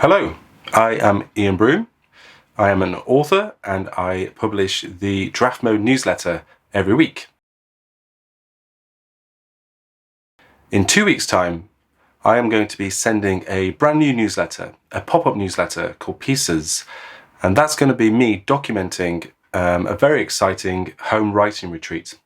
Hello, I am Ian Broom. I am an author and I publish the Draft Mode newsletter every week. In 2 weeks' time, I am going to be sending a brand new newsletter, a pop-up newsletter called Pieces, and that's going to be me documenting a very exciting home writing retreat.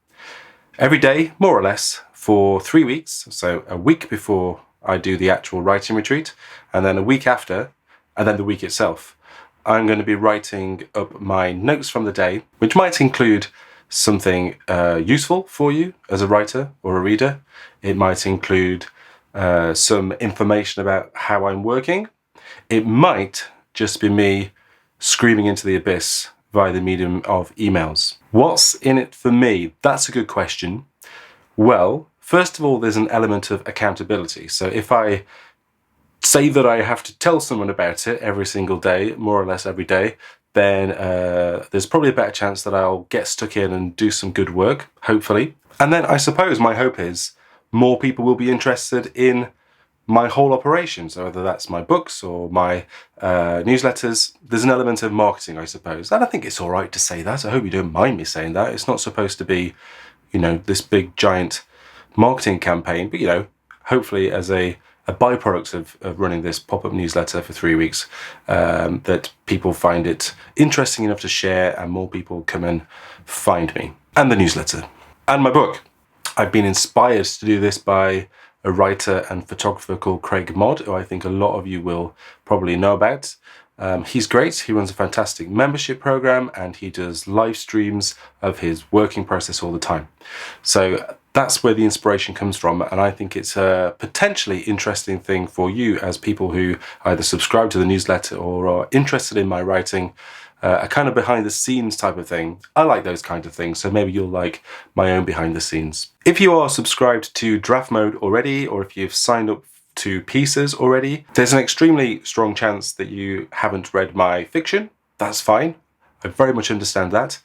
Every day, more or less, for 3 weeks, so a week before I do the actual writing retreat, and then a week after, and then the week itself. I'm going to be writing up my notes from the day, which might include something useful for you as a writer or a reader. It might include some information about how I'm working. It might just be me screaming into the abyss via the medium of emails. What's in it for me? That's a good question. Well, first of all, there's an element of accountability. So if I say that I have to tell someone about it every single day, more or less every day, then there's probably a better chance that I'll get stuck in and do some good work, hopefully. And then I suppose my hope is more people will be interested in my whole operation. So whether that's my books or my newsletters, there's an element of marketing, I suppose. And I think it's all right to say that. I hope you don't mind me saying that. It's not supposed to be, this big giant marketing campaign, but hopefully as a byproduct of running this pop-up newsletter for 3 weeks, that people find it interesting enough to share and more people come and find me and the newsletter and my book. I've been inspired to do this by a writer and photographer called Craig Modd, who I think a lot of you will probably know about. He's great. He runs a fantastic membership program and he does live streams of his working process all the time. So that's where the inspiration comes from, and I think it's a potentially interesting thing for you as people who either subscribe to the newsletter or are interested in my writing, a kind of behind the scenes type of thing. I like those kind of things, so maybe you'll like my own behind the scenes. If you are subscribed to Draft Mode already, or if you've signed up to Pieces already, there's an extremely strong chance that you haven't read my fiction. That's fine. I very much understand that.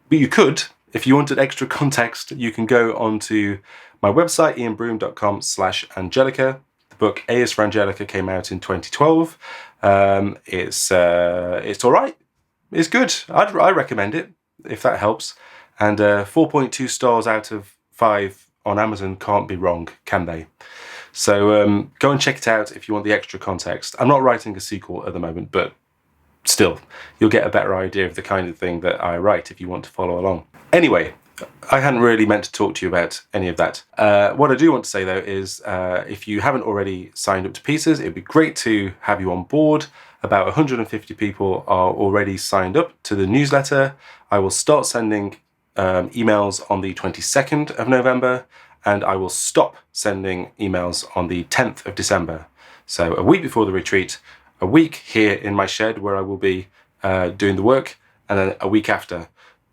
But you could. If you wanted extra context, you can go onto my website, ianbroom.com/Angelica. The book A is for Angelica came out in 2012. It's all right. It's good. I recommend it, if that helps. And 4.2 stars out of 5 on Amazon can't be wrong, can they? So go and check it out if you want the extra context. I'm not writing a sequel at the moment, but still, you'll get a better idea of the kind of thing that I write if you want to follow along. Anyway, I hadn't really meant to talk to you about any of that. What I do want to say, though, is if you haven't already signed up to Pieces, it'd be great to have you on board. About 150 people are already signed up to the newsletter. I will start sending emails on the 22nd of November, and I will stop sending emails on the 10th of December. So a week before the retreat, a week here in my shed where I will be doing the work, and then a week after,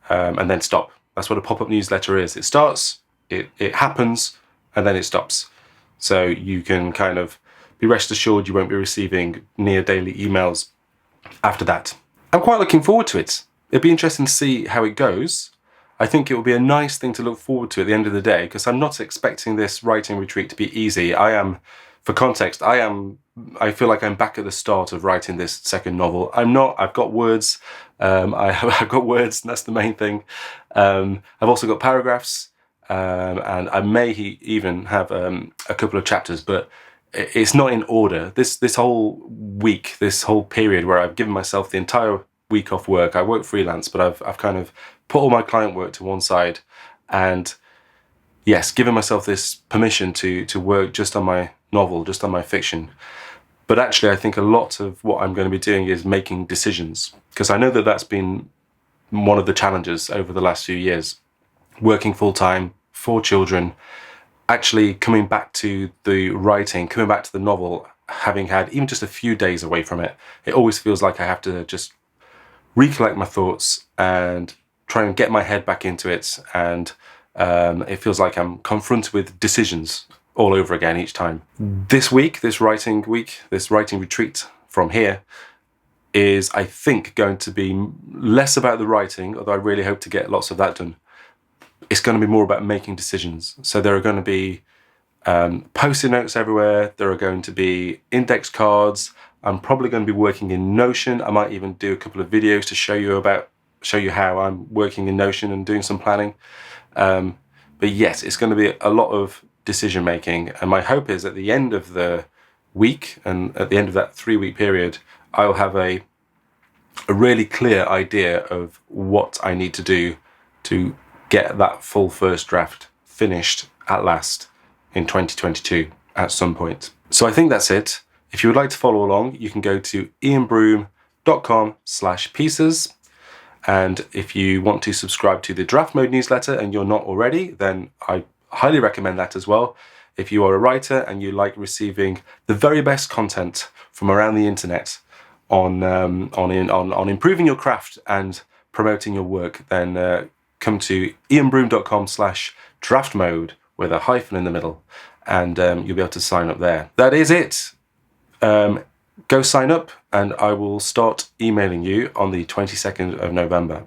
and then stop. That's what a pop-up newsletter is. It starts, it happens, and then it stops. So you can kind of be rest assured you won't be receiving near daily emails after that. I'm quite looking forward to it. It'd be interesting to see how it goes. I think it will be a nice thing to look forward to at the end of the day, because I'm not expecting this writing retreat to be easy. For context, I feel like I'm back at the start of writing this second novel. I'm not. I've got words. I've got words, and that's the main thing. I've also got paragraphs, and I may even have a couple of chapters, but it's not in order. This whole week, this whole period where I've given myself the entire week off work. I work freelance, but I've kind of put all my client work to one side, and yes, given myself this permission to work just on my novel, just on my fiction. But actually, I think a lot of what I'm going to be doing is making decisions, because I know that that's been one of the challenges over the last few years. Working full-time, 4 children, actually coming back to the writing, coming back to the novel, having had even just a few days away from it, it always feels like I have to just recollect my thoughts and try and get my head back into it, and it feels like I'm confronted with decisions all over again each time. This writing retreat from here is, I think, going to be less about the writing, although I really hope to get lots of that done. It's going to be more about making decisions. So there are going to be Post-it notes everywhere. There are going to be index cards. I'm probably going to be working in Notion. I might even do a couple of videos to show you how I'm working in Notion and doing some planning. But yes, it's going to be a lot of decision making, and my hope is at the end of the week and at the end of that 3-week period, I will have a really clear idea of what I need to do to get that full first draft finished at last in 2022 at some point. So I think that's it. If you would like to follow along, you can go to ianbroom.com/pieces. And if you want to subscribe to the Draft Mode newsletter and you're not already, then I highly recommend that as well. If you are a writer and you like receiving the very best content from around the internet on improving your craft and promoting your work, then come to ianbroom.com/draftmode with a hyphen in the middle, and you'll be able to sign up there. That is it. Go sign up, and I will start emailing you on the 22nd of November.